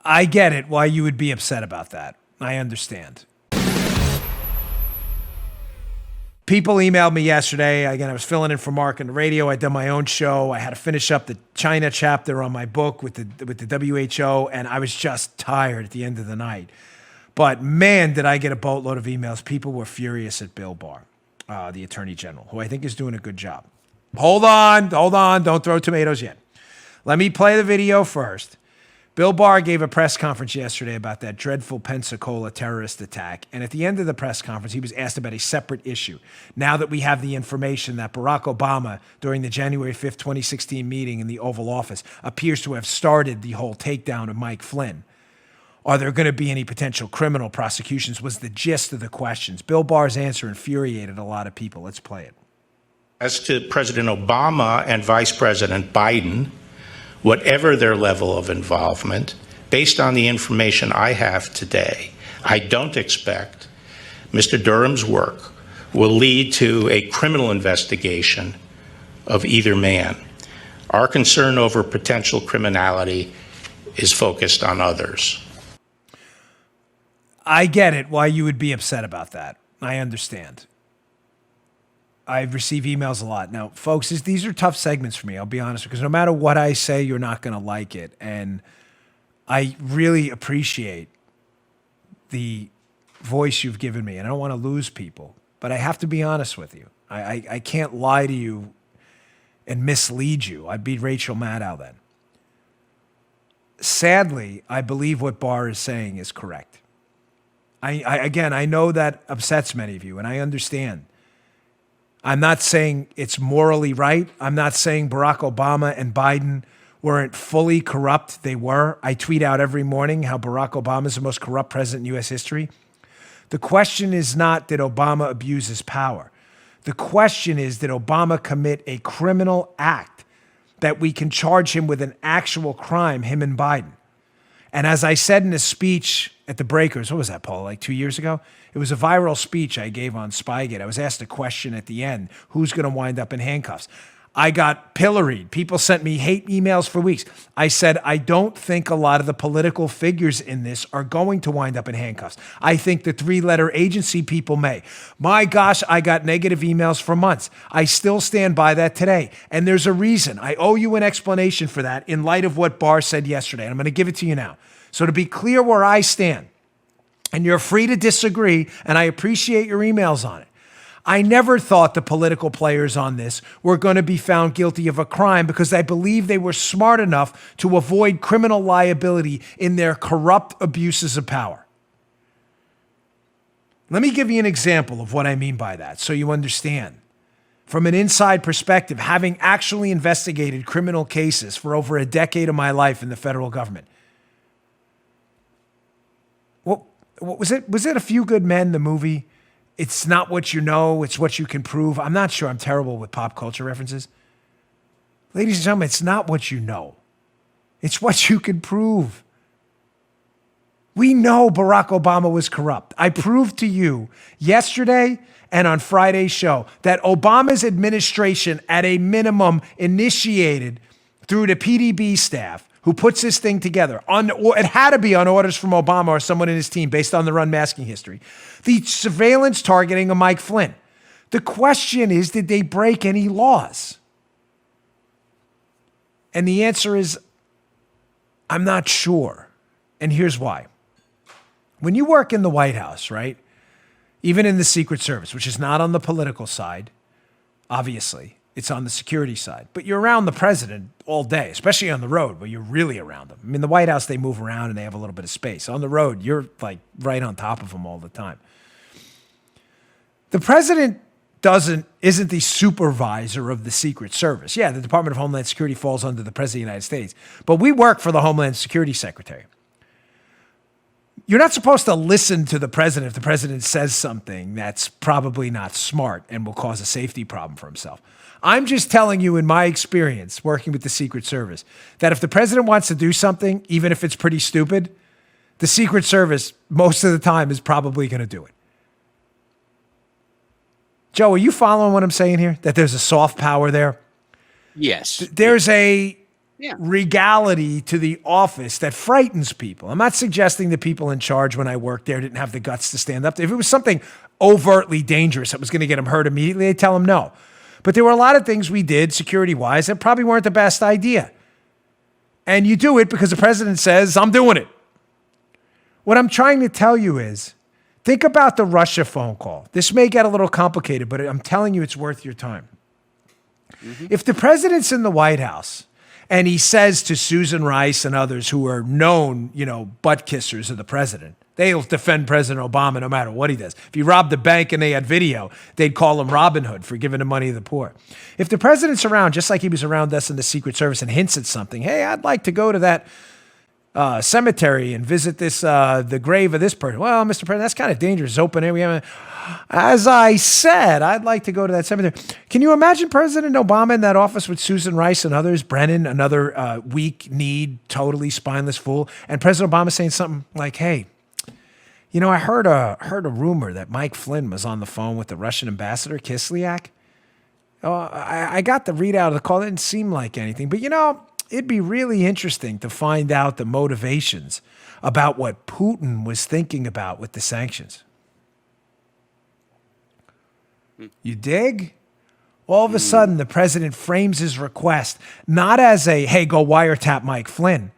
I get it, why you would be upset about that. I understand. People emailed me yesterday. Again, I was filling in for Mark on the radio. I'd done my own show. I had to finish up the China chapter on my book with the WHO, and I was just tired at the end of the night. But man, did I get a boatload of emails. People were furious at Bill Barr, the Attorney General, who I think is doing a good job. Hold on. Don't throw tomatoes yet. Let me play the video first. Bill Barr gave a press conference yesterday about that dreadful Pensacola terrorist attack. And at the end of the press conference, he was asked about a separate issue. Now that we have the information that Barack Obama, during the January 5th, 2016 meeting in the Oval Office, appears to have started the whole takedown of Mike Flynn, are there going to be any potential criminal prosecutions, was the gist of the questions. Bill Barr's answer infuriated a lot of people. Let's play it. As to President Obama and Vice President Biden, whatever their level of involvement, based on the information I have today, I don't expect Mr. Durham's work will lead to a criminal investigation of either man. Our concern over potential criminality is focused on others. I get it, why you would be upset about that. I understand. I receive emails a lot. Now, folks, these are tough segments for me, I'll be honest, because no matter what I say, you're not going to like it. And I really appreciate the voice you've given me, and I don't want to lose people, but I have to be honest with you. I can't lie to you and mislead you. I'd be Rachel Maddow then. Sadly, I believe what Barr is saying is correct. Again, I know that upsets many of you, and I understand. I'm not saying it's morally right. I'm not saying Barack Obama and Biden weren't fully corrupt. They were. I tweet out every morning how Barack Obama is the most corrupt president in U.S. history. The question is not, did Obama abuse his power? The question is, did Obama commit a criminal act that we can charge him with an actual crime, him and Biden? And as I said in a speech at the Breakers, what was that, Paul, like 2 years ago? It was a viral speech I gave on Spygate. I was asked a question at the end, who's going to wind up in handcuffs? I got pilloried. People sent me hate emails for weeks. I said, I don't think a lot of the political figures in this are going to wind up in handcuffs. I think the three-letter agency people may. My gosh, I got negative emails for months. I still stand by that today. And there's a reason. I owe you an explanation for that in light of what Barr said yesterday. And I'm going to give it to you now. So to be clear where I stand, and you're free to disagree, and I appreciate your emails on it. I never thought the political players on this were going to be found guilty of a crime because I believe they were smart enough to avoid criminal liability in their corrupt abuses of power. Let me give you an example of what I mean by that so you understand. From an inside perspective, having actually investigated criminal cases for over a decade of my life in the federal government. What was it? Was it A Few Good Men, the movie? It's not what you know, it's what you can prove. I'm not sure. I'm terrible with pop culture references. Ladies and gentlemen, it's not what you know. It's what you can prove. We know Barack Obama was corrupt. I proved to you yesterday and on Friday's show that Obama's administration, at a minimum, initiated through the PDB staff, who puts this thing together. It had to be on orders from Obama or someone in his team based on their unmasking history. The surveillance targeting of Mike Flynn. The question is, did they break any laws? And the answer is, I'm not sure. And here's why. When you work in the White House, right, even in the Secret Service, which is not on the political side, obviously, it's on the security side. But you're around the president all day, especially on the road where you're really around him. I mean, the White House, they move around and they have a little bit of space. On the road, you're like right on top of him all the time. The president isn't the supervisor of the Secret Service. Yeah, the Department of Homeland Security falls under the President of the United States. But we work for the Homeland Security Secretary. You're not supposed to listen to the president if the president says something that's probably not smart and will cause a safety problem for himself. I'm just telling you, in my experience working with the Secret Service, that if the president wants to do something, even if it's pretty stupid, the Secret Service most of the time is probably going to do it. Joe, are you following what I'm saying here? That there's a soft power there? Yes. There's a Yeah. regality to the office that frightens people. I'm not suggesting the people in charge when I worked there didn't have the guts to stand up. If it was something overtly dangerous that was going to get them hurt immediately, they'd tell them no. But there were a lot of things we did security-wise that probably weren't the best idea. And you do it because the president says, I'm doing it. What I'm trying to tell you is, think about the Russia phone call. This may get a little complicated, but I'm telling you it's worth your time. If the president's in the White House and he says to Susan Rice and others who are known, butt kissers of the president, they'll defend President Obama no matter what he does. If he robbed a bank and they had video, they'd call him Robin Hood for giving the money to the poor. If the president's around, just like he was around us in the Secret Service, and hints at something, hey, I'd like to go to that cemetery and visit this the grave of this person. Well, Mr. President, that's kind of dangerous. It's open area. As I said, I'd like to go to that cemetery. Can you imagine President Obama in that office with Susan Rice and others, Brennan, another weak-kneed, totally spineless fool, and President Obama saying something like, hey, I heard a rumor that Mike Flynn was on the phone with the Russian ambassador, Kislyak. I got the readout of the call. It didn't seem like anything. But, it'd be really interesting to find out the motivations about what Putin was thinking about with the sanctions. You dig? All of a sudden, the president frames his request not as a, hey, go wiretap Mike Flynn,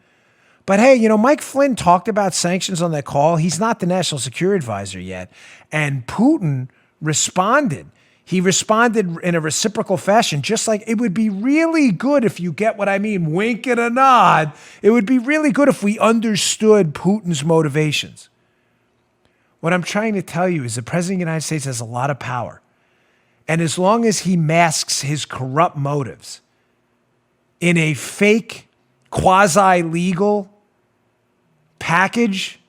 but hey, Mike Flynn talked about sanctions on that call. He's not the national security advisor yet. And Putin responded. He responded in a reciprocal fashion, just like it would be really good if you get what I mean, wink and a nod. It would be really good if we understood Putin's motivations. What I'm trying to tell you is the president of the United States has a lot of power. And as long as he masks his corrupt motives in a fake, quasi-legal package,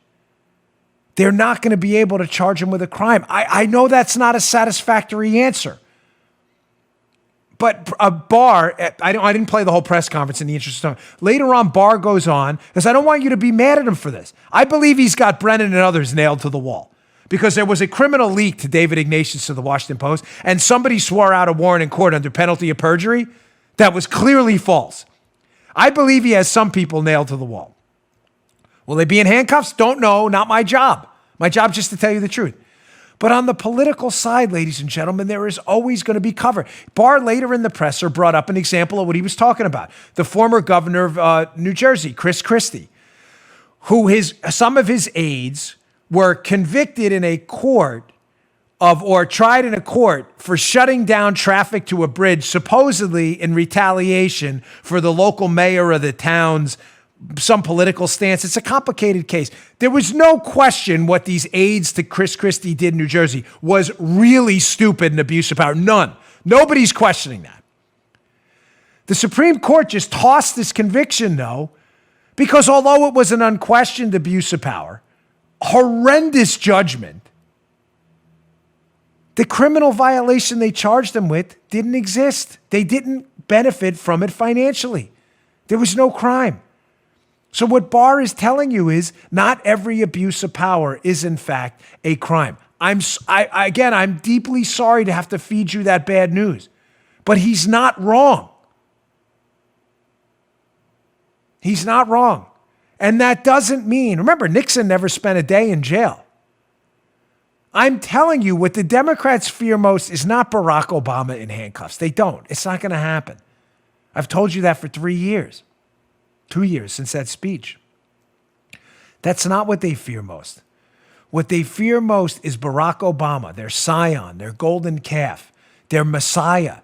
they're not going to be able to charge him with a crime. I know that's not a satisfactory answer. But Barr, I didn't play the whole press conference in the interest of time. Later on, Barr goes on, because I don't want you to be mad at him for this. I believe he's got Brennan and others nailed to the wall. Because there was a criminal leak to David Ignatius of the Washington Post, and somebody swore out a warrant in court under penalty of perjury that was clearly false. I believe he has some people nailed to the wall. Will they be in handcuffs? Don't know. Not my job. My job is just to tell you the truth. But on the political side, ladies and gentlemen, there is always going to be cover. Barr later in the presser brought up an example of what he was talking about. The former governor of New Jersey, Chris Christie, who some of his aides were convicted in a court or tried in a court for shutting down traffic to a bridge, supposedly in retaliation for the local mayor of the town's some political stance. It's a complicated case. There was no question what these aides to Chris Christie did in New Jersey was really stupid and abuse of power. None. Nobody's questioning that. The Supreme Court just tossed this conviction, though, because although it was an unquestioned abuse of power, horrendous judgment, the criminal violation they charged them with didn't exist. They didn't benefit from it financially. There was no crime. So what Barr is telling you is not every abuse of power is in fact a crime. I'm deeply sorry to have to feed you that bad news, but he's not wrong. He's not wrong. And that doesn't mean, remember, Nixon never spent a day in jail. I'm telling you, what the Democrats fear most is not Barack Obama in handcuffs. They don't. It's not going to happen. I've told you that for 3 years. 2 years since that speech. That's not what they fear most. What they fear most is Barack Obama, their scion, their golden calf, their messiah.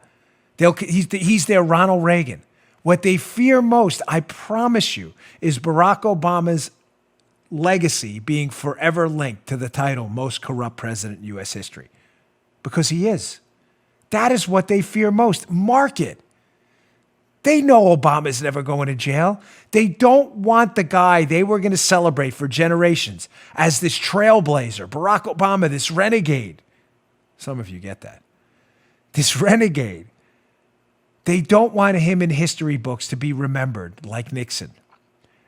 He's their Ronald Reagan. What they fear most, I promise you, is Barack Obama's legacy being forever linked to the title most corrupt president in U.S. history. Because he is. That is what they fear most. Mark it. They know Obama's never going to jail. They don't want the guy they were going to celebrate for generations as this trailblazer, Barack Obama, this renegade. Some of you get that. This renegade. They don't want him in history books to be remembered like Nixon.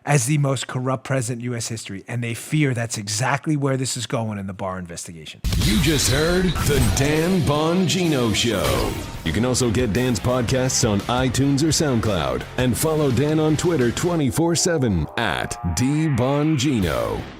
as the most corrupt president in U.S. history, and they fear that's exactly where this is going in the Barr investigation. You just heard The Dan Bongino Show. You can also get Dan's podcasts on iTunes or SoundCloud, and follow Dan on Twitter 24/7 @DBongino.